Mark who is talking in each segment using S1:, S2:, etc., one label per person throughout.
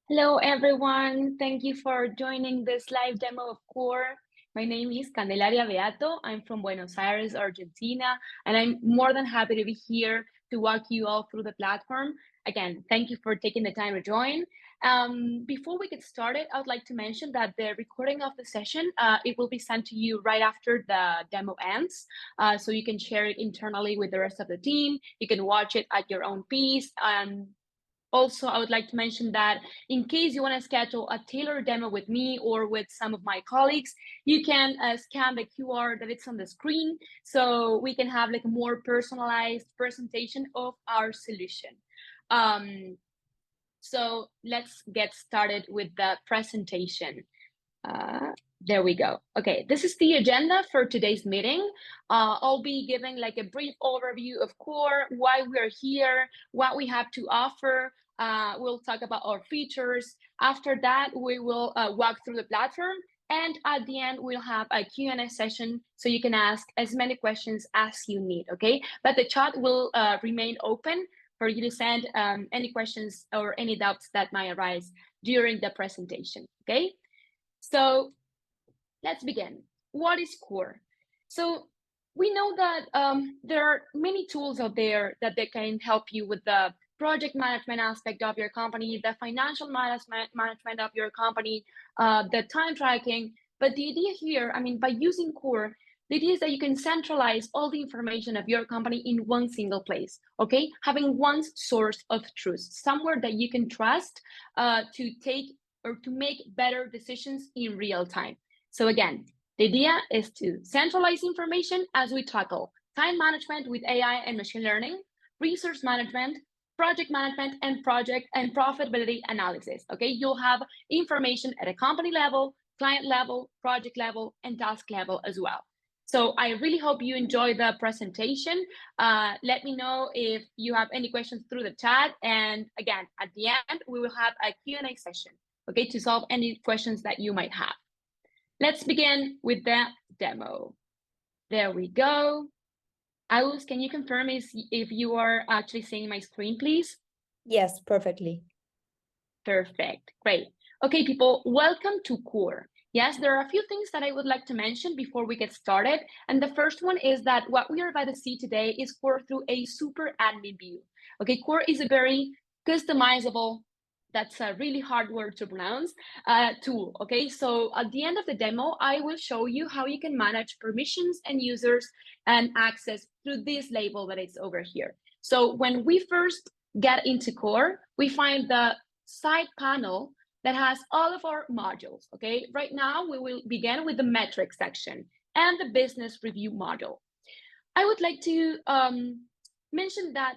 S1: Hello, everyone. Thank you for joining this live demo of COR. My name is Candelaria Beato. I'm from Buenos Aires, Argentina, and I'm more than happy to be here to walk you all through the platform. Again, thank you for taking the time to join. Before we get started, I would like to mention that the recording of the session, it will be sent to you right after the demo ends, so you can share it internally with the rest of the team. You can watch it at your own pace. Also, I would like to mention that in case you want to schedule a tailored demo with me or with some of my colleagues, you can scan the QR that it's on the screen so we can have like a more personalized presentation of our solution. So let's get started with the presentation. There we go. Okay, this is the agenda for today's meeting. I'll be giving like a brief overview of COR, why we're here, what we have to offer. We'll talk about our features. After that, we will walk through the platform. And at the end, we'll have a Q&A session so you can ask as many questions as you need, okay? But the chat will remain open for you to send any questions or any doubts that might arise during the presentation, okay? So let's begin. What is COR? So we know that there are many tools out there that they can help you with the project management aspect of your company, the financial management of your company, the time tracking. But the idea here, I mean, by using COR, the idea is that you can centralize all the information of your company in one single place, okay? Having one source of truth, somewhere that you can trust to take or to make better decisions in real time. So again, the idea is to centralize information as we tackle time management with AI and machine learning, resource management, project management, and project and profitability analysis. Okay, you'll have information at a company level, client level, project level, and task level as well. So I really hope you enjoy the presentation. Let me know if you have any questions through the chat. And again, at the end, we will have a Q&A session, okay, to solve any questions that you might have. Let's begin with the demo. There we go. Agus, can you confirm if you are actually seeing my screen, please?
S2: Yes, perfectly.
S1: Perfect, great. Okay, people, welcome to COR. Yes, there are a few things that I would like to mention before we get started. And the first one is that what we are about to see today is COR through a super admin view. Okay, COR is a very customizable, that's a really hard word to pronounce, tool. Okay, so at the end of the demo, I will show you how you can manage permissions and users and access through this label that is over here. So when we first get into COR, we find the side panel that has all of our modules. Okay, right now we will begin with the metrics section and the business review module. I would like to mention that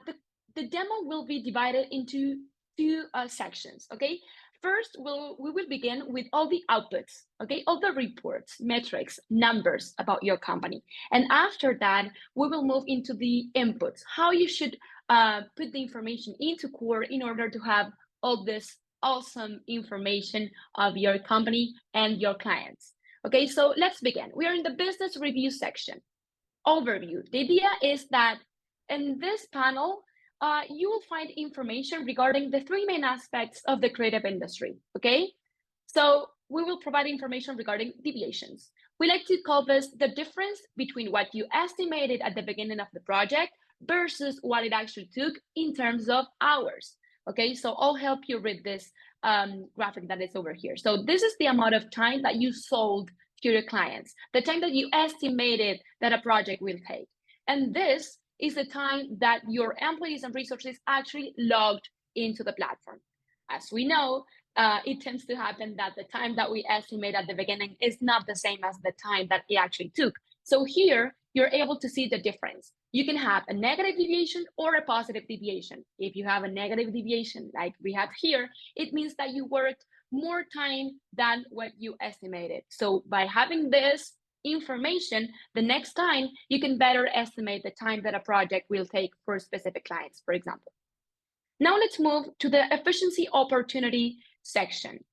S1: the demo will be divided into two sections. Okay, first we will begin with all the outputs, okay, all the reports, metrics, numbers about your company. And after that, we will move into the inputs, how you should put the information into COR in order to have all this awesome information of your company and your clients. Okay, so let's begin. We are in the business review section. Overview. The idea is that in this panel, you will find information regarding the three main aspects of the creative industry, okay? So we will provide information regarding deviations. We like to call this the difference between what you estimated at the beginning of the project versus what it actually took in terms of hours, okay? So I'll help you read this graphic that is over here. So this is the amount of time that you sold to your clients, the time that you estimated that a project will take. And this is the time that your employees and resources actually logged into the platform. As we know, it tends to happen that the time that we estimate at the beginning is not the same as the time that it actually took. So here, you're able to see the difference. You can have a negative deviation or a positive deviation. If you have a negative deviation, like we have here, it means that you worked more time than what you estimated. So by having this information, the next time you can better estimate the time that a project will take for specific clients, for example. Now let's move to the efficiency opportunity section.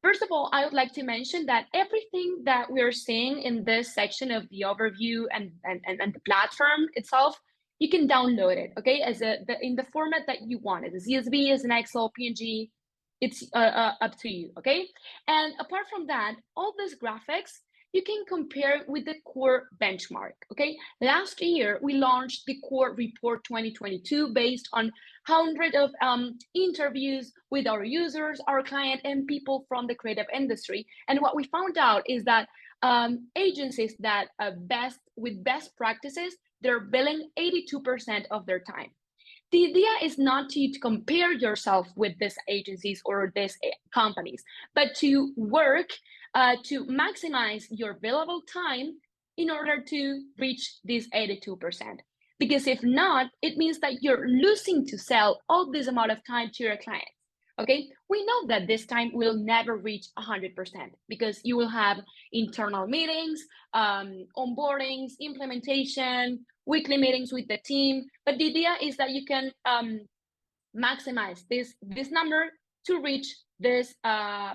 S1: First of all, I would like to mention that everything that we're seeing in this section of the overview and the platform itself, you can download it, okay, as in the format that you want, as a CSV, as an Excel, PNG, it's up to you, okay? And apart from that, all these graphics, you can compare with the COR benchmark, okay? Last year, we launched the COR Report 2022 based on hundreds of interviews with our users, our client, and people from the creative industry. And what we found out is that agencies that with best practices, they're billing 82% of their time. The idea is not to compare yourself with these agencies or these companies, but to work to maximize your billable time in order to reach this 82%. Because if not, it means that you're losing to sell all this amount of time to your clients. Okay, we know that this time will never reach 100% because you will have internal meetings, onboardings, implementation, weekly meetings with the team. But the idea is that you can maximize this number to reach this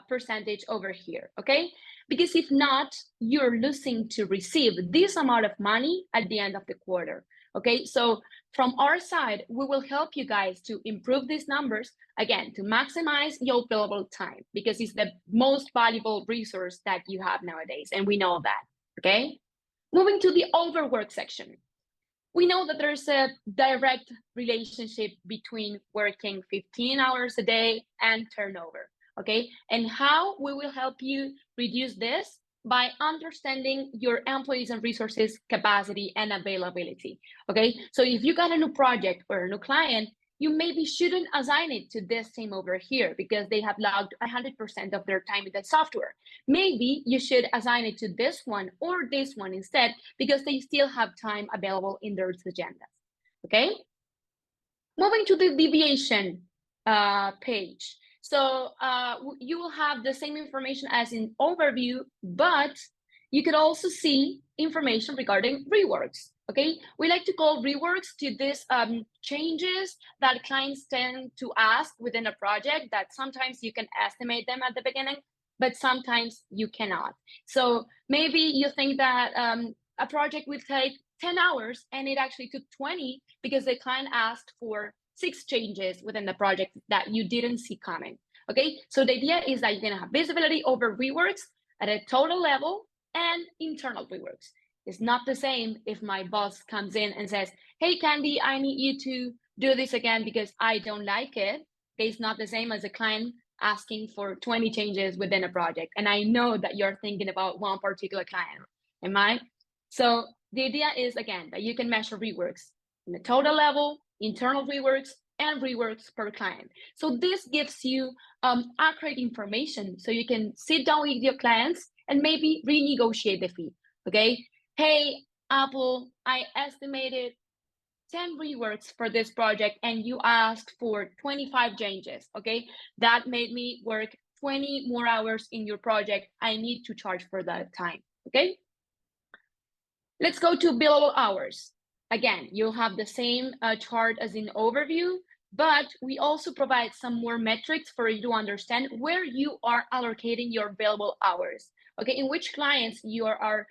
S1: percentage over here, okay? Because if not, you're losing to receive this amount of money at the end of the quarter, okay? So from our side, we will help you guys to improve these numbers, again, to maximize your billable time, because it's the most valuable resource that you have nowadays, and we know that, okay? Moving to the overwork section. We know that there's a direct relationship between working 15 hours a day and turnover, okay? And how we will help you reduce this? By understanding your employees and resources capacity and availability, okay? So if you got a new project or a new client, you maybe shouldn't assign it to this team over here because they have logged 100% of their time in that software. Maybe you should assign it to this one or this one instead because they still have time available in their agendas, okay? Moving to the deviation page. So you will have the same information as in overview, but you could also see information regarding reworks, okay? We like to call reworks to these changes that clients tend to ask within a project that sometimes you can estimate them at the beginning, but sometimes you cannot. So maybe you think that a project will take 10 hours and it actually took 20 because the client asked for 6 changes within the project that you didn't see coming, okay? So the idea is that you're gonna have visibility over reworks at a total level and internal reworks. It's not the same if my boss comes in and says, hey, Candy, I need you to do this again because I don't like it. It's not the same as a client asking for 20 changes within a project. And I know that you're thinking about one particular client, am I? So the idea is, again, that you can measure reworks in the total level, internal reworks, and reworks per client. So this gives you accurate information so you can sit down with your clients and maybe renegotiate the fee, okay? Hey, Apple, I estimated 10 reworks for this project and you asked for 25 changes, okay? That made me work 20 more hours in your project. I need to charge for that time, okay? Let's go to billable hours. Again, you'll have the same chart as in overview, but we also provide some more metrics for you to understand where you are allocating your billable hours, okay? In which clients you are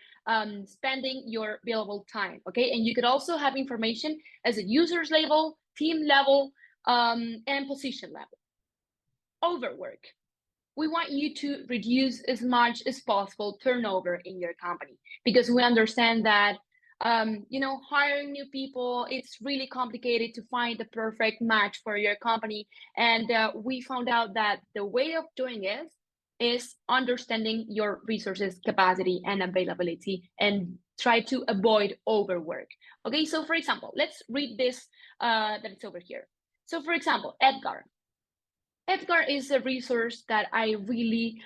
S1: spending your billable time, okay? And you could also have information as a user's level, team level, and position level. Overwork. We want you to reduce as much as possible turnover in your company because we understand that hiring new people, it's really complicated to find the perfect match for your company. And we found out that the way of doing it is understanding your resources, capacity, and availability, and try to avoid overwork. Okay, so for example, let's read this that it's over here. So for example, Edgar. Edgar is a resource that I really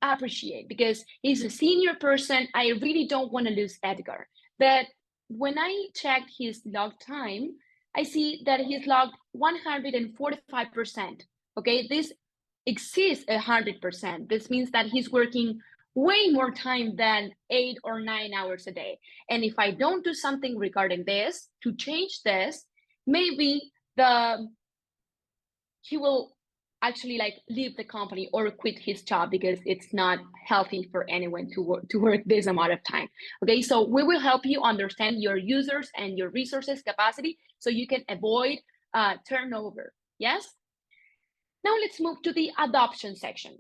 S1: appreciate because he's a senior person. I really don't want to lose Edgar. But when I checked his log time, I see that he's logged 145%. Okay, this exceeds 100%. This means that he's working way more time than 8 or 9 hours a day. And if I don't do something regarding this to change this, maybe he will actually leave the company or quit his job because it's not healthy for anyone to work this amount of time. Okay, so we will help you understand your users and your resources capacity so you can avoid turnover. Yes. Now let's move to the adoption section.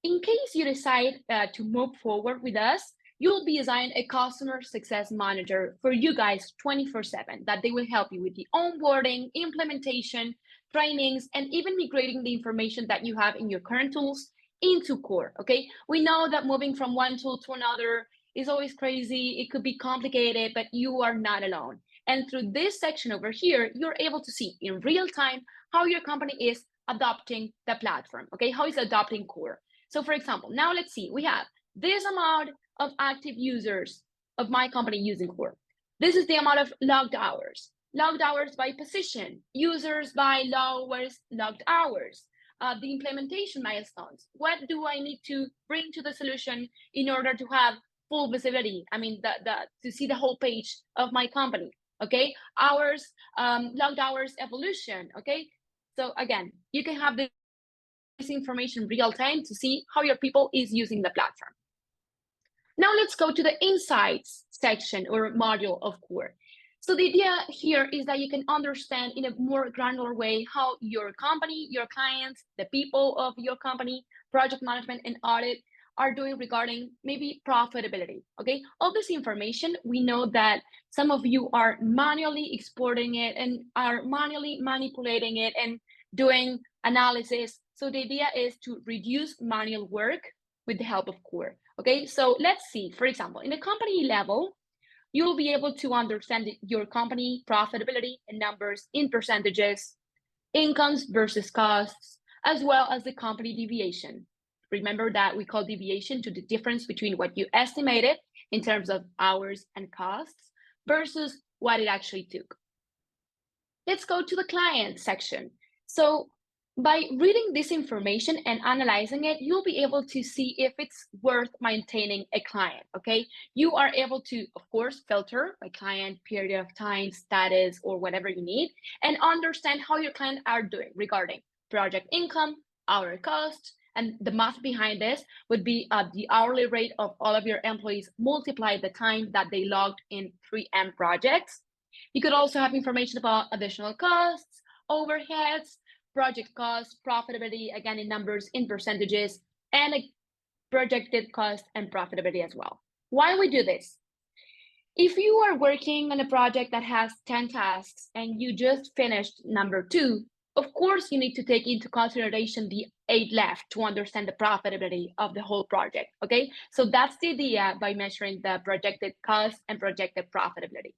S1: In case you decide to move forward with us, you'll be assigned a customer success manager for you guys 24/7 that they will help you with the onboarding, implementation, trainings, and even migrating the information that you have in your current tools into COR, okay? We know that moving from one tool to another is always crazy. It could be complicated, but you are not alone. And through this section over here, you're able to see in real time how your company is adopting the platform, okay? How is adopting COR. So for example, now let's see, we have this amount of active users of my company using COR. This is the amount of logged hours by position, users by logged hours, the implementation milestones. What do I need to bring to the solution in order to have full visibility? I mean, to see the whole page of my company, okay? Hours, logged hours evolution, okay? So again, you can have this information real time to see how your people is using the platform. Now let's go to the insights section or module of COR. So the idea here is that you can understand in a more granular way how your company, your clients, the people of your company, project management and audit are doing regarding maybe profitability, okay? All this information, we know that some of you are manually exporting it and are manually manipulating it and doing analysis. So the idea is to reduce manual work with the help of COR, okay? So let's see, for example, in the company level, you'll be able to understand your company profitability in numbers, in percentages, incomes versus costs, as well as the company deviation. Remember that we call deviation to the difference between what you estimated in terms of hours and costs versus what it actually took. Let's go to the client section. So by reading this information and analyzing it, you'll be able to see if it's worth maintaining a client, okay? You are able to, of course, filter by client, period of time, status, or whatever you need, and understand how your clients are doing regarding project income, hour costs, and the math behind this would be the hourly rate of all of your employees multiplied the time that they logged in 3M projects. You could also have information about additional costs, overheads, project costs, profitability, again in numbers, in percentages, and a projected cost and profitability as well. Why we do this? If you are working on a project that has 10 tasks and you just finished number 2, of course you need to take into consideration the 8 left to understand the profitability of the whole project, okay? So that's the idea by measuring the projected cost and projected profitability.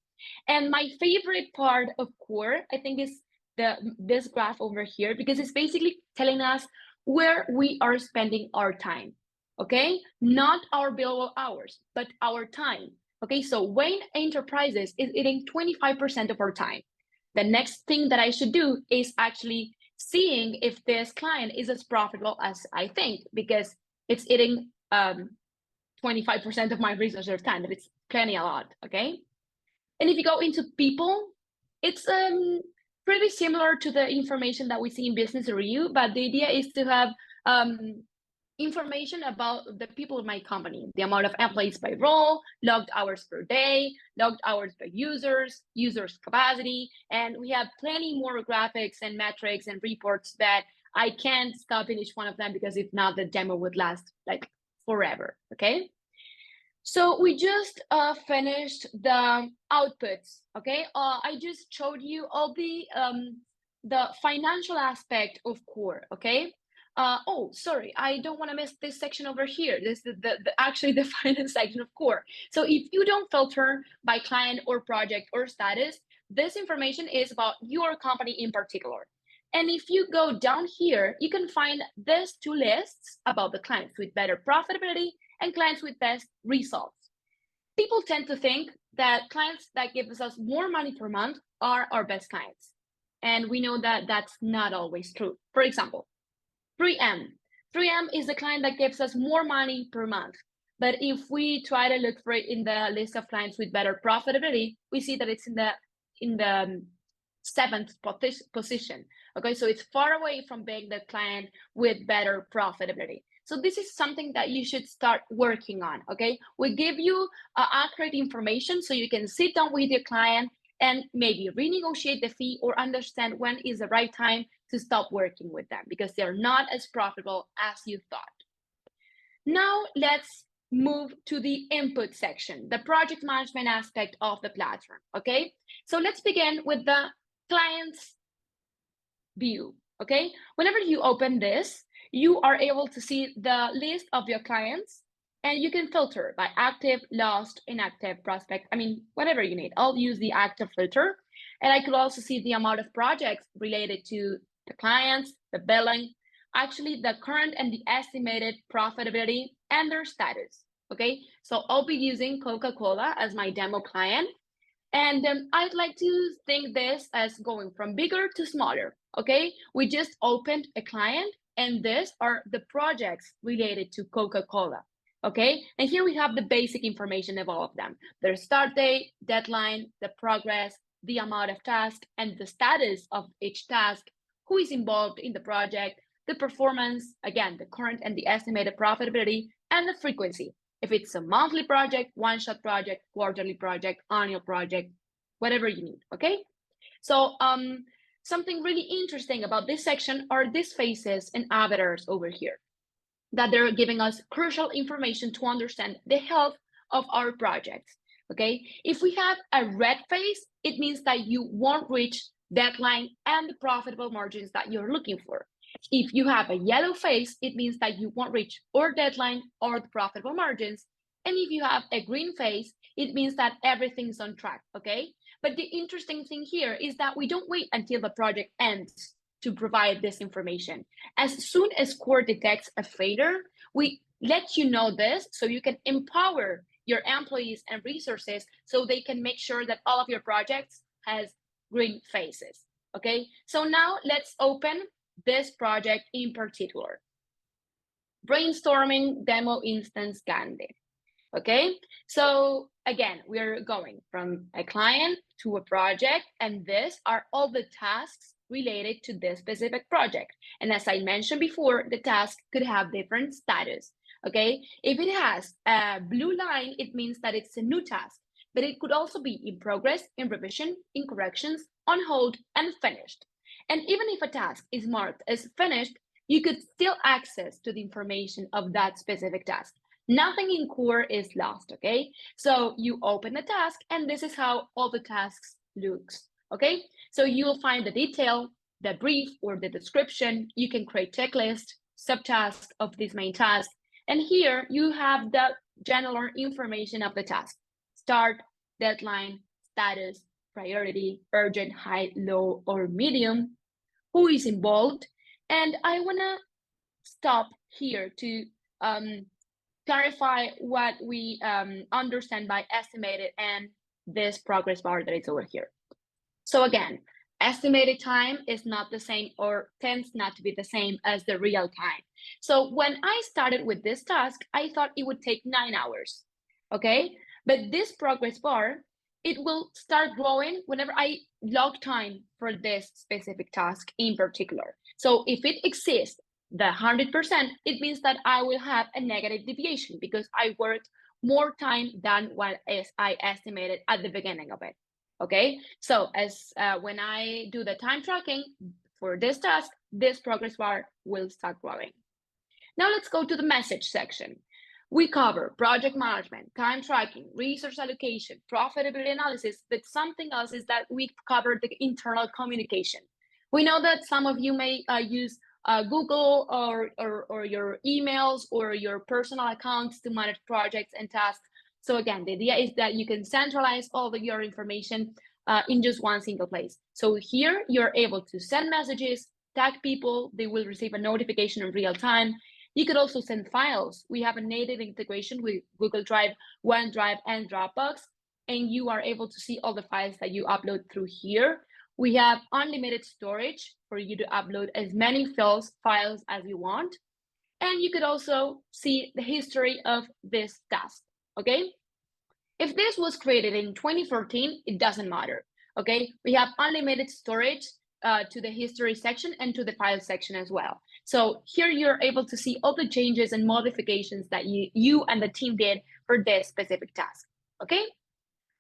S1: And my favorite part of COR, I think, is this graph over here, because it's basically telling us where we are spending our time, okay? Not our billable hours, but our time, okay? So Wayne Enterprises is eating 25% of our time. The next thing that I should do is actually seeing if this client is as profitable as I think, because it's eating 25% of my resource or time, but it's plenty a lot, okay? And if you go into people, it's pretty similar to the information that we see in business review, but the idea is to have information about the people in my company, the amount of employees by role, logged hours per day, logged hours by users capacity, and we have plenty more graphics and metrics and reports that I can't stop in each one of them, because if not, the demo would last like forever, okay? So we just finished the outputs, okay? I just showed you all the financial aspect of COR, okay? Oh, sorry, I don't want to miss this section over here. This is actually the finance section of COR. So if you don't filter by client or project or status, this information is about your company in particular. And if you go down here, you can find these 2 lists about the clients with better profitability and clients with best results. People tend to think that clients that give us more money per month are our best clients. And we know that that's not always true. For example, 3M. 3M is the client that gives us more money per month. But if we try to look for it in the list of clients with better profitability, we see that it's in the 7th position. Okay, so it's far away from being the client with better profitability. So this is something that you should start working on, okay? We give you accurate information so you can sit down with your client and maybe renegotiate the fee or understand when is the right time to stop working with them because they're not as profitable as you thought. Now let's move to the input section, the project management aspect of the platform, okay? So let's begin with the client's view, okay? Whenever you open this, you are able to see the list of your clients and you can filter by active, lost, inactive, prospect, whatever you need. I'll use the active filter. And I could also see the amount of projects related to the clients, the billing, actually the current and the estimated profitability and their status, okay? So I'll be using Coca-Cola as my demo client. And I'd like to think this as going from bigger to smaller, okay? We just opened a client and these are the projects related to Coca-Cola, okay? And here we have the basic information of all of them. Their start date, deadline, the progress, the amount of task, and the status of each task, who is involved in the project, the performance, again, the current and the estimated profitability, and the frequency. If it's a monthly project, one-shot project, quarterly project, annual project, whatever you need, okay? So something really interesting about this section are these faces and avatars over here, that they're giving us crucial information to understand the health of our projects, okay? If we have a red face, it means that you won't reach deadline and the profitable margins that you're looking for. If you have a yellow face, it means that you won't reach or deadline or the profitable margins. And if you have a green face, it means that everything's on track, okay? But the interesting thing here is that we don't wait until the project ends to provide this information. As soon as COR detects a failure, we let you know this so you can empower your employees and resources so they can make sure that all of your projects has green faces, okay? So now let's open this project in particular. Brainstorming demo instance Gandhi. Okay, so again, we're going from a client to a project, and these are all the tasks related to this specific project. And as I mentioned before, the task could have different status. Okay, if it has a blue line, it means that it's a new task, but it could also be in progress, in revision, in corrections, on hold, and finished. And even if a task is marked as finished, you could still access to the information of that specific task. Nothing in COR is lost, okay? So you open the task and this is how all the tasks looks, okay? So you'll find the detail, the brief or the description. You can create checklist, subtasks of this main task. And here you have the general information of the task. Start, deadline, status, priority, urgent, high, low, or medium, who is involved. And I wanna stop here to clarify what we understand by estimated and this progress bar that is over here. So again, estimated time is not the same or tends not to be the same as the real time. So when I started with this task, I thought it would take 9 hours, okay? But this progress bar, it will start growing whenever I log time for this specific task in particular. So if it exists the 100%, it means that I will have a negative deviation because I worked more time than what I estimated at the beginning of it. Okay, so as when I do the time tracking for this task, this progress bar will start growing. Now let's go to the message section. We cover project management, time tracking, resource allocation, profitability analysis, but something else is that we cover the internal communication. We know that some of you may use Google or your emails or your personal accounts to manage projects and tasks. So again, the idea is that you can centralize all of your information in just one single place. So here you're able to send messages, tag people, they will receive a notification in real time. You could also send files. We have a native integration with Google Drive, OneDrive, and Dropbox, and you are able to see all the files that you upload through here. We have unlimited storage for you to upload as many files as you want. And you could also see the history of this task, okay? If this was created in 2014, it doesn't matter, okay? We have unlimited storage to the history section and to the file section as well. So here you're able to see all the changes and modifications that you and the team did for this specific task, okay?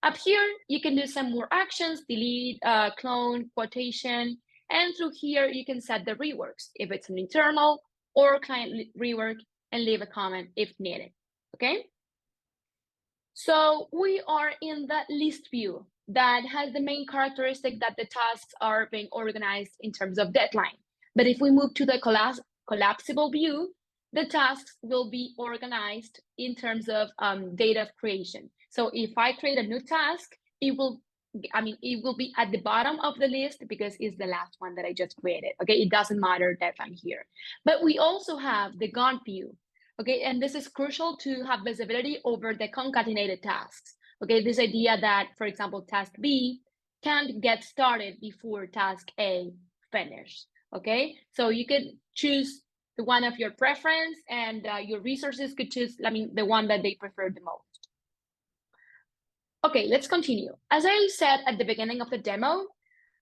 S1: Up here, you can do some more actions, delete, clone, quotation, and through here, you can set the reworks, if it's an internal or client rework, and leave a comment if needed, okay? So we are in the list view that has the main characteristic that the tasks are being organized in terms of deadline. But if we move to the collapsible view, the tasks will be organized in terms of date of creation. So if I create a new task, it will be at the bottom of the list because it's the last one that I just created. Okay, it doesn't matter that I'm here. But we also have the Gantt view. Okay, and this is crucial to have visibility over the concatenated tasks. Okay, this idea that, for example, task B can't get started before task A finishes. Okay, so you could choose the one of your preference, and your resources could choose, the one that they prefer the most. Okay, let's continue. As I said at the beginning of the demo,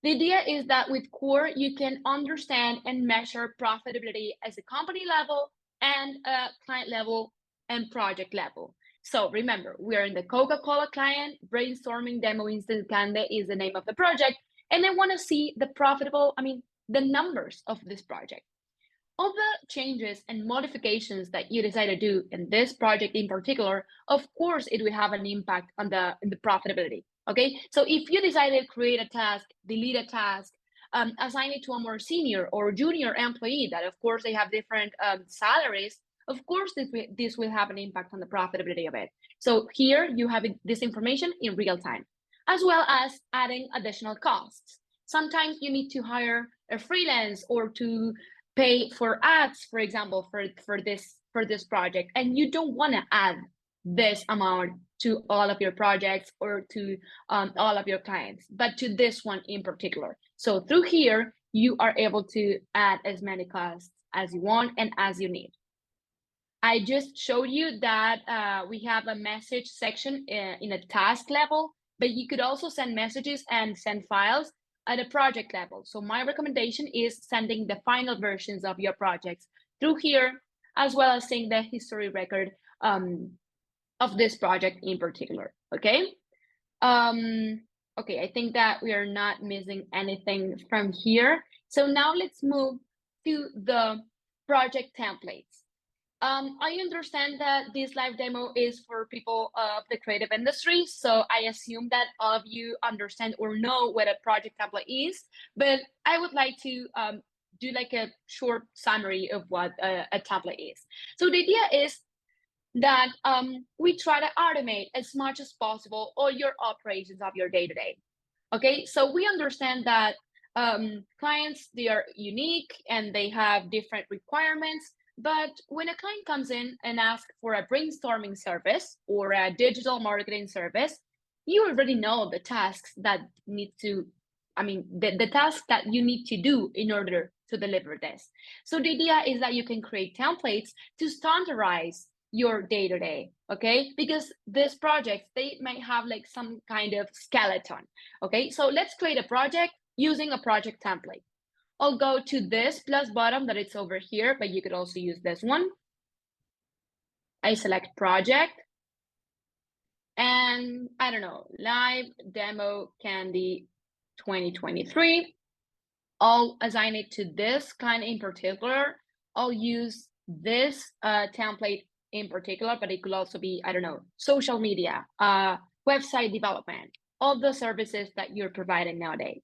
S1: the idea is that with COR, you can understand and measure profitability as a company level and client level and project level. So remember, we are in the Coca-Cola client, brainstorming demo instance Cande is the name of the project, and I want to see the the numbers of this project. All the changes and modifications that you decide to do in this project in particular, of course, it will have an impact on the profitability. Okay, so if you decided to create a task, delete a task, assign it to a more senior or junior employee that, of course, they have different salaries, of course, this will have an impact on the profitability of it. So here you have this information in real time, as well as adding additional costs. Sometimes you need to hire a freelance or to pay for ads, for example, for this project, and you don't want to add this amount to all of your projects or to all of your clients, but to this one in particular. So through here, you are able to add as many costs as you want and as you need. I just showed you that we have a message section in a task level, but you could also send messages and send files at a project level. So my recommendation is sending the final versions of your projects through here, as well as seeing the history record of this project in particular, okay? Okay, I think that we are not missing anything from here. So now let's move to the project templates. I understand that this live demo is for people of the creative industry, so I assume that all of you understand or know what a project template is, but I would like to do like a short summary of what a template is. So the idea is that we try to automate as much as possible all your operations of your day-to-day. Okay, so we understand that clients, they are unique and they have different requirements. But when a client comes in and asks for a brainstorming service or a digital marketing service, you already know the tasks that need to, the tasks that you need to do in order to deliver this. So the idea is that you can create templates to standardize your day-to-day, okay? Because these projects, they might have like some kind of skeleton, okay? So let's create a project using a project template. I'll go to this plus bottom that it's over here, but you could also use this one. I select project, and I don't know, live demo Candy 2023. I'll assign it to this client in particular. I'll use this template in particular, but it could also be, I don't know, social media, website development, all the services that you're providing nowadays.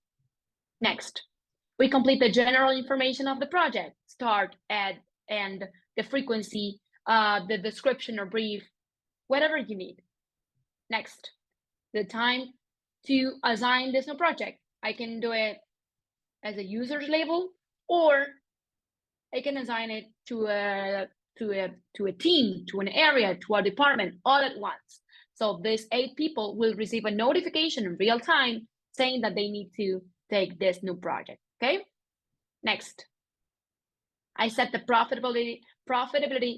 S1: Next. We complete the general information of the project, start, end, the frequency, the description or brief, whatever you need. Next, the time to assign this new project. I can do it as a user's label, or I can assign it to a team, to an area, to a department all at once. So these 8 people will receive a notification in real time saying that they need to take this new project. Okay, next. I set the profitability,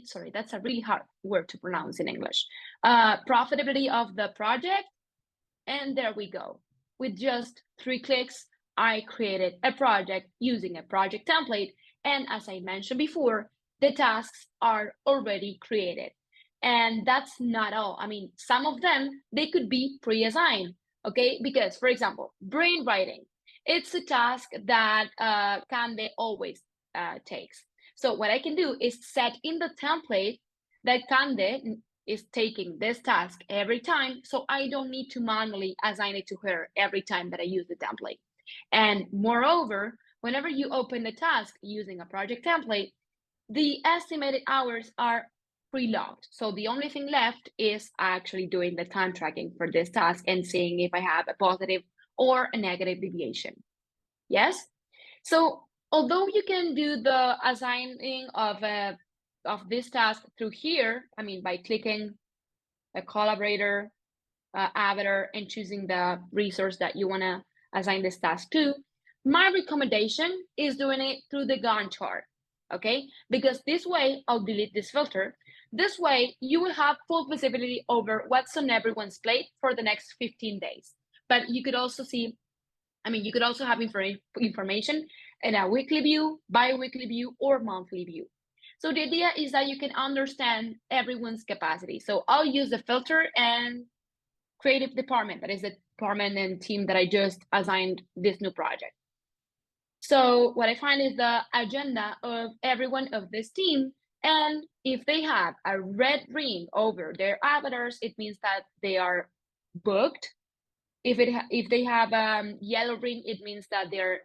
S1: sorry, that's a really hard word to pronounce in English. Profitability of the project, and there we go. With just 3 clicks, I created a project using a project template, and as I mentioned before, the tasks are already created. And that's not all. I mean, some of them, they could be pre-assigned, okay? Because, for example, brainwriting, it's a task that Cande always takes. So what I can do is set in the template that Cande is taking this task every time, so I don't need to manually assign it to her every time that I use the template. And moreover, whenever you open the task using a project template, the estimated hours are pre-logged. So the only thing left is actually doing the time tracking for this task and seeing if I have a positive or a negative deviation. Yes? So although you can do the assigning of this task through here, I mean, by clicking a collaborator avatar and choosing the resource that you want to assign this task to, my recommendation is doing it through the Gantt chart, okay? Because this way, I'll delete this filter. This way, you will have full visibility over what's on everyone's plate for the next 15 days. But you could also see, I mean, you could also have information in a weekly view, bi-weekly view, or monthly view. So the idea is that you can understand everyone's capacity. So I'll use the filter and creative department, that is the department and team that I just assigned this new project. So what I find is the agenda of everyone of this team, and if they have a red ring over their avatars, it means that they are booked. If they have a yellow ring, it means that they're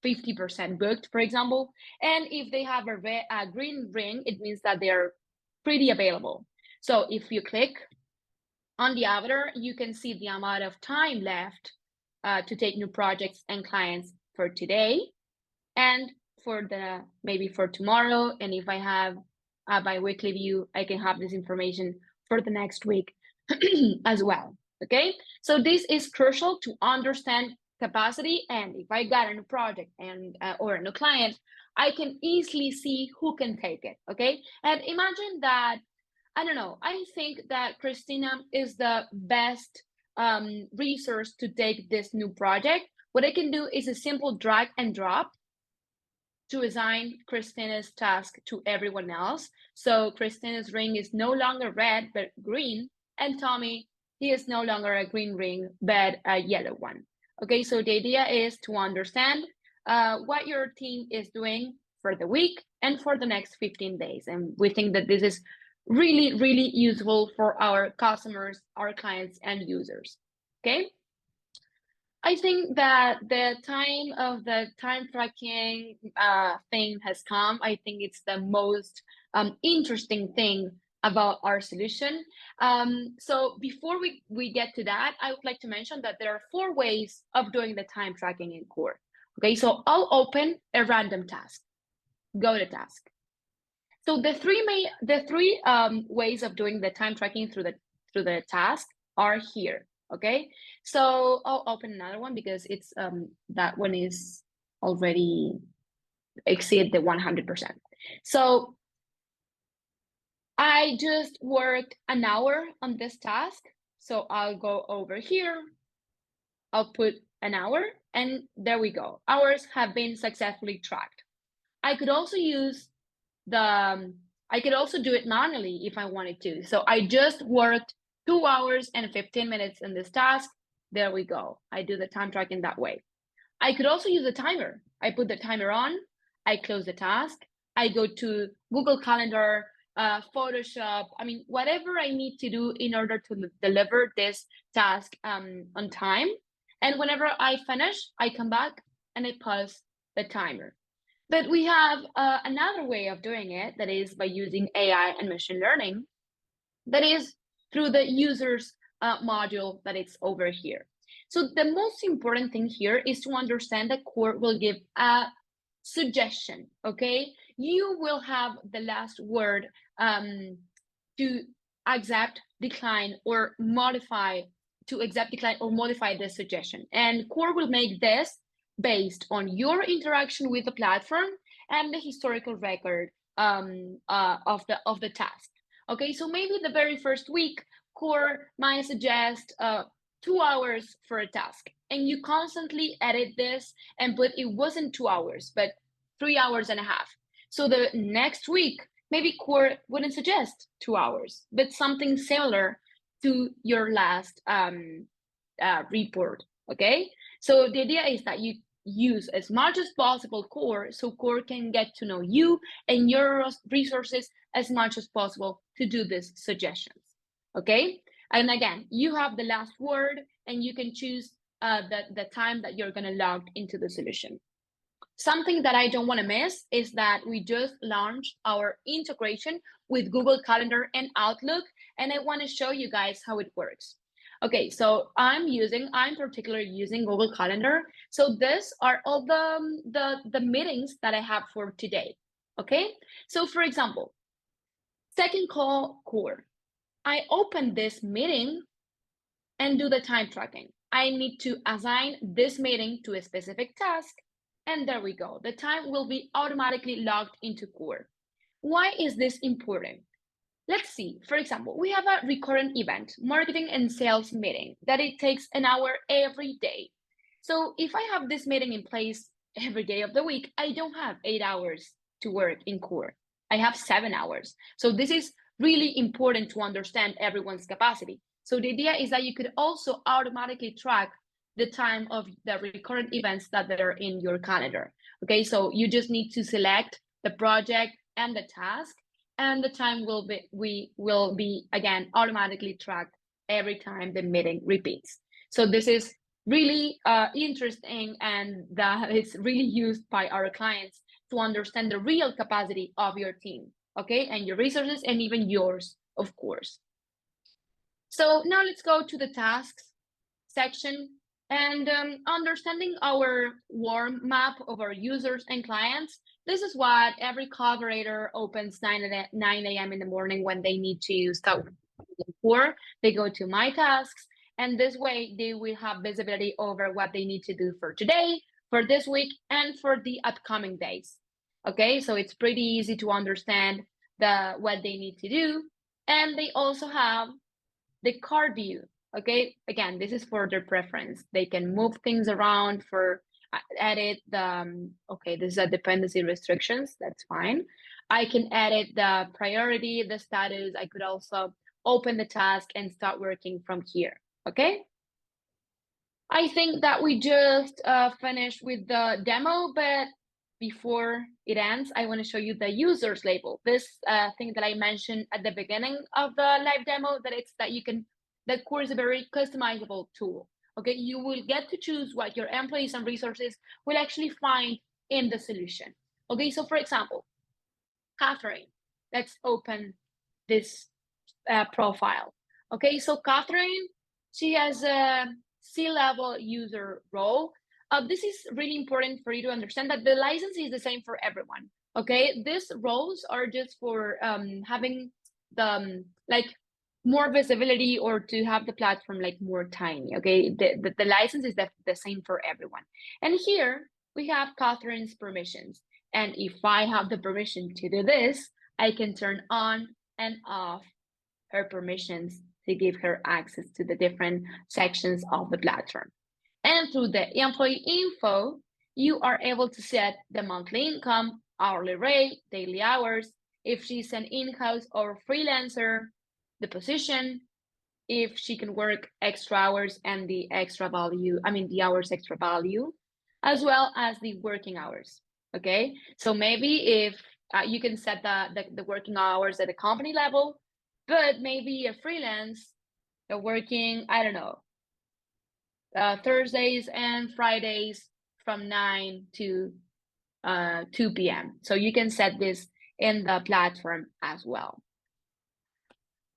S1: 50% booked, for example. And if they have a green ring, it means that they're pretty available. So if you click on the avatar, you can see the amount of time left to take new projects and clients for today and for maybe for tomorrow. And if I have a bi-weekly view, I can have this information for the next week as well. Okay, so this is crucial to understand capacity. And if I got a new project and or a new client, I can easily see who can take it. Okay, and imagine that, I don't know, I think that Christina is the best resource to take this new project. What I can do is a simple drag and drop to assign Christina's task to everyone else. So Christina's ring is no longer red, but green. And Tommy, he is no longer a green ring, but a yellow one. Okay, so the idea is to understand what your team is doing for the week and for the next 15 days. And we think that this is really, really useful for our customers, our clients, and users. Okay. I think that the time of the time tracking thing has come. I think it's the most interesting thing about our solution. So before we get to that, I would like to mention that there are 4 ways of doing the time tracking in COR. Okay, so I'll open a random task, go to task. So the three ways of doing the time tracking through the task are here. Okay, so I'll open another one because it's that one is already exceed the 100%. So I just worked an hour on this task. So I'll go over here, I'll put an hour, and there we go. Hours have been successfully tracked. I could also use I could also do it manually if I wanted to. So I just worked 2 hours and 15 minutes in this task. There we go. I do the time tracking that way. I could also use a timer. I put the timer on, I close the task, I go to Google Calendar, Photoshop, I mean, whatever I need to do in order to deliver this task on time. And whenever I finish, I come back and I pause the timer. But we have another way of doing it, that is by using AI and machine learning, that is through the users module that it's over here. So the most important thing here is to understand that COR will give a suggestion, okay? You will have the last word to accept, decline, or modify, the suggestion. And COR will make this based on your interaction with the platform and the historical record of the task. Okay, so maybe the very first week, COR might suggest 2 hours for a task, and you constantly edit this and put it wasn't 2 hours, but 3 hours and a half. So the next week, maybe COR wouldn't suggest 2 hours, but something similar to your last report, okay? So the idea is that you use as much as possible COR so COR can get to know you and your resources as much as possible to do these suggestions, okay? And again, you have the last word and you can choose the time that you're gonna log into the solution. Something that I don't want to miss is that we just launched our integration with Google Calendar and Outlook, and I want to show you guys how it works. Okay, so I'm particularly using Google Calendar. So these are all the meetings that I have for today. Okay, so for example, second call COR. I open this meeting and do the time tracking. I need to assign this meeting to a specific task. And there we go. The time will be automatically logged into COR. Why is this important? Let's see. For example, we have a recurrent event, marketing and sales meeting, that it takes an hour every day. So if I have this meeting in place every day of the week, I don't have 8 hours to work in COR. I have 7 hours. So this is really important to understand everyone's capacity. So the idea is that you could also automatically track the time of the recurrent events that are in your calendar. Okay, so you just need to select the project and the task, and the time will be again automatically tracked every time the meeting repeats. So this is really interesting, and that it's really used by our clients to understand the real capacity of your team, okay, and your resources, and even yours, of course. So now let's go to the tasks section and understanding our warm map of our users and clients. This is what every collaborator opens 9 a.m. in the morning when they need to start work. They go to my tasks, and this way they will have visibility over what they need to do for today, for this week, and for the upcoming days. Okay, so it's pretty easy to understand what they need to do. And they also have the card view. Okay, again, this is for their preference. They can move things around for edit the okay, this is a dependency restrictions, that's fine. I can edit the priority, the status. I could also open the task and start working from here. Okay, I think that we just finished with the demo, but before it ends, I want to show you the users label. This thing that I mentioned at the beginning of the live demo, that COR is a very customizable tool. Okay, you will get to choose what your employees and resources will actually find in the solution. Okay, so for example, Catherine, let's open this profile. Okay, so Catherine, she has a C-level user role. This is really important for you to understand that the license is the same for everyone. Okay, these roles are just for having the like more visibility, or to have the platform like more tiny. Okay, the license is the same for everyone. And here we have Catherine's permissions. And if I have the permission to do this, I can turn on and off her permissions to give her access to the different sections of the platform. And through the employee info, you are able to set the monthly income, hourly rate, daily hours, if she's an in-house or freelancer, the position, if she can work extra hours and the hours extra value, as well as the working hours. Okay, so maybe if you can set the working hours at the company level, but maybe a freelance, they're working, I don't know, Thursdays and Fridays from 9 to 2 p.m. So you can set this in the platform as well.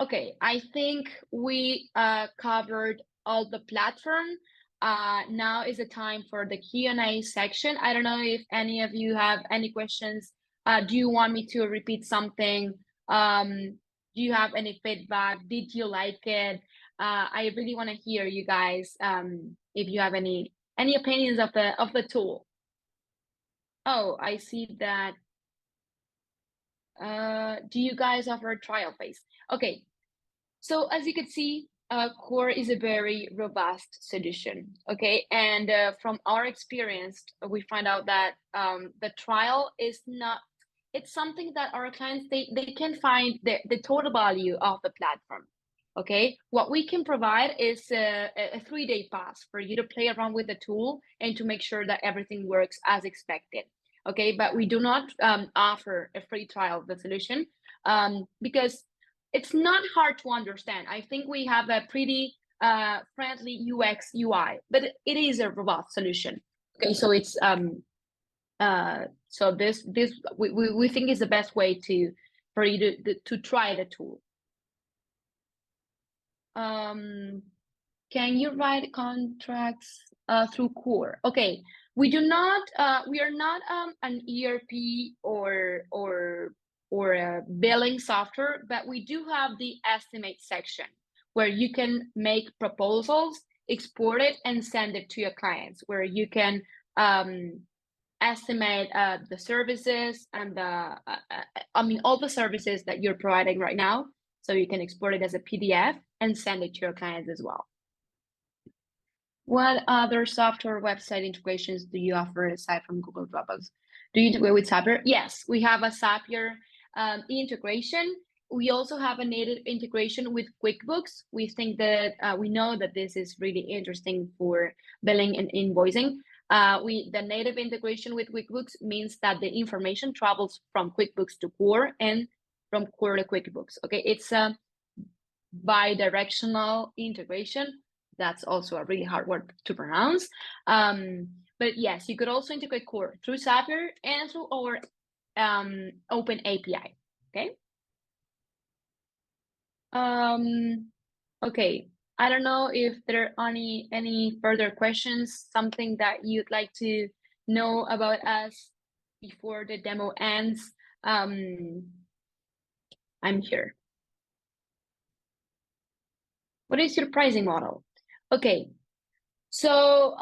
S1: Okay, I think we covered all the platform. Now is the time for the Q&A section. I don't know if any of you have any questions. Do you want me to repeat something? Do you have any feedback? Did you like it? I really want to hear you guys if you have any opinions of the tool. Oh, I see that. Do you guys offer a trial phase? Okay, so as you can see, COR is a very robust solution. Okay, and from our experience, we find out that the trial is not it's something that our clients, they can find the total value of the platform. Okay, what we can provide is a 3-day pass for you to play around with the tool and to make sure that everything works as expected. Okay, but we do not offer a free trial of the solution because it's not hard to understand. I think we have a pretty friendly UX UI, but it is a robust solution. Okay, so it's so this we think is the best way for you to try the tool. Can you write contracts through COR? Okay, we do not. We are not an ERP or a billing software, but we do have the estimate section where you can make proposals, export it, and send it to your clients. Where you can estimate the services and all the services that you're providing right now. So you can export it as a PDF and send it to your clients as well. What other software website integrations do you offer aside from Google Dropbox? Do you integrate with Zapier? Yes, we have a Zapier integration. We also have a native integration with QuickBooks. We think that we know that this is really interesting for billing and invoicing. The native integration with QuickBooks means that the information travels from QuickBooks to COR and from COR to QuickBooks. Okay, it's a bi-directional integration. That's also a really hard word to pronounce. But yes, you could also integrate COR through Zapier and through our open API. Okay. Okay. I don't know if there are any further questions, something that you'd like to know about us before the demo ends. I'm here. What is your pricing model? Okay, so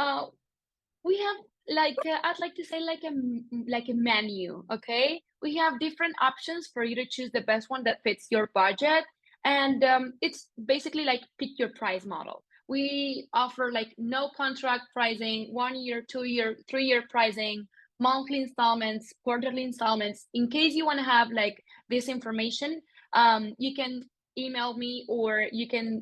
S1: we have I'd like to say like a menu. Okay, we have different options for you to choose the best one that fits your budget, and it's basically like pick your price model. We offer like no contract pricing, 1 year, 2 year, 3 year pricing, monthly installments, quarterly installments. In case you want to have like this information, you can email me or you can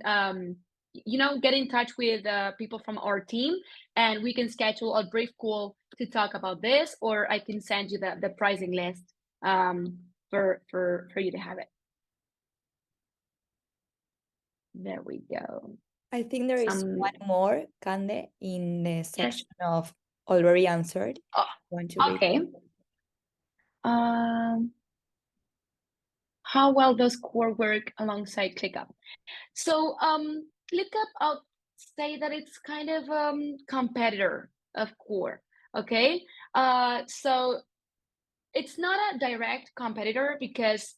S1: get in touch with people from our team, and we can schedule a brief call to talk about this, or I can send you the pricing list for you to have it. There we go.
S2: I think there is one more, Cande, in the section of already answered. Want to read?
S1: Okay. How well does COR work alongside ClickUp? So ClickUp, I'll say that it's kind of competitor of COR. Okay, so it's not a direct competitor because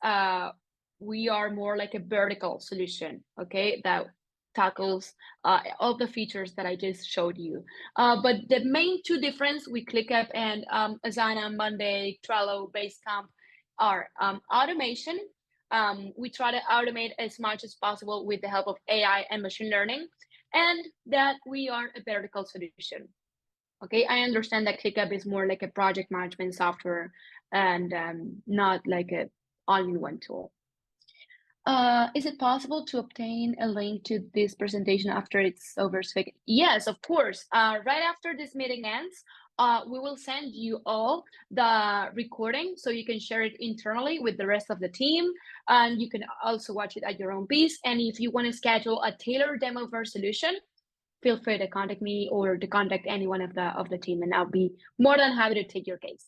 S1: we are more like a vertical solution. Okay, that tackles all the features that I just showed you. But the main two difference with ClickUp and Asana, Monday, Trello, Basecamp are automation. We try to automate as much as possible with the help of AI and machine learning, and that we are a vertical solution. Okay, I understand that ClickUp is more like a project management software and not like a all-in-one tool. Is it possible to obtain a link to this presentation after it's over? Yes, of course. Right after this meeting ends, we will send you all the recording so you can share it internally with the rest of the team, and you can also watch it at your own pace. And if you want to schedule a tailored demo for a solution, feel free to contact me or to contact any one of the team, and I'll be more than happy to take your case.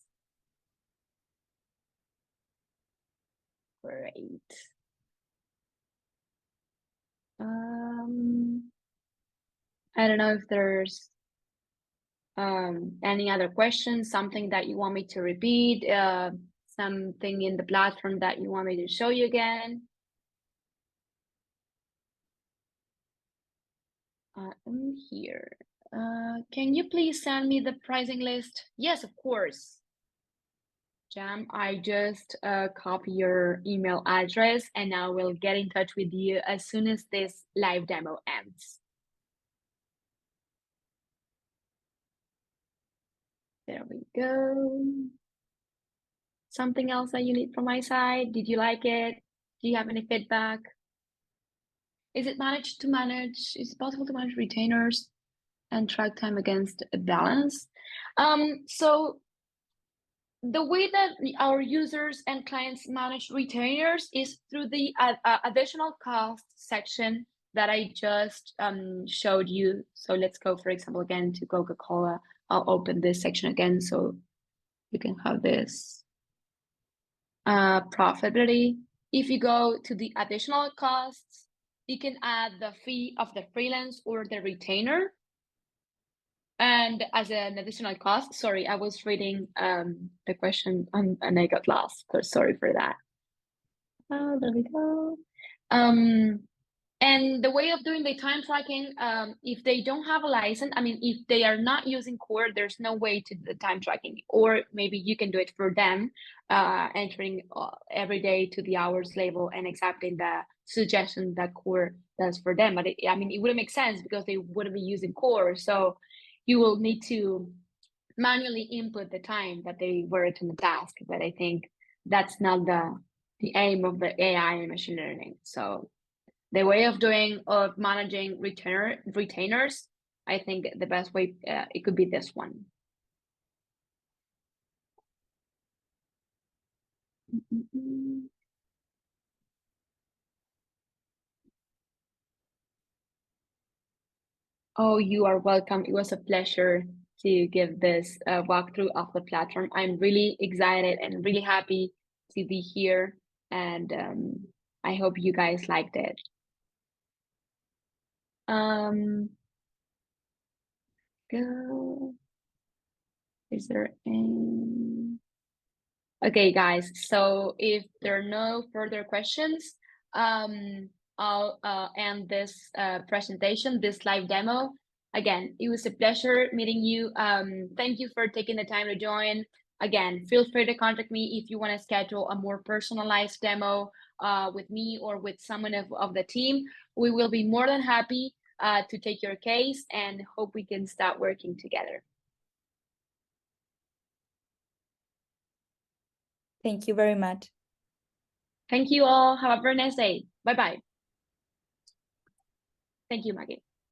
S1: Great. I don't know if there's any other questions, something that you want me to repeat, something in the platform that you want me to show you again. I'm here. Can you please send me the pricing list? Yes, of course. Jam, I just copy your email address and I will get in touch with you as soon as this live demo ends. There we go. something else that you need from my side? Did you like it? Do you have any feedback? Is it managed to manage? Is it possible to manage retainers and track time against a balance? So the way that our users and clients manage retainers is through the additional cost section that I just showed you. So let's go, for example, again to Coca-Cola. I'll open this section again so you can have this profitability. If you go to the additional costs, you can add the fee of the freelance or the retainer. And as an additional cost, sorry, I was reading the question and I got lost. So sorry for that. Oh, there we go. And the way of doing the time tracking, if they don't have a license, I mean, if they are not using COR, there's no way to do the time tracking, or maybe you can do it for them, entering every day to the hours label and accepting the suggestion that COR does for them. But I mean, it wouldn't make sense because they wouldn't be using COR. So you will need to manually input the time that they worked on the task. But I think that's not the aim of the AI and machine learning. So the way of managing retainers, I think the best way it could be this one. Oh, you are welcome. It was a pleasure to give this walkthrough of the platform. I'm really excited and really happy to be here, and I hope you guys liked it. Go. Is there any? Okay, guys. So if there are no further questions, I'll end this presentation, this live demo. Again, it was a pleasure meeting you. Thank you for taking the time to join. Again, feel free to contact me if you want to schedule a more personalized demo with me or with someone of the team. We will be more than happy to take your case and hope we can start working together.
S2: Thank you very much.
S1: Thank you all. Have a very nice day. Bye-bye. Thank you, Maggie.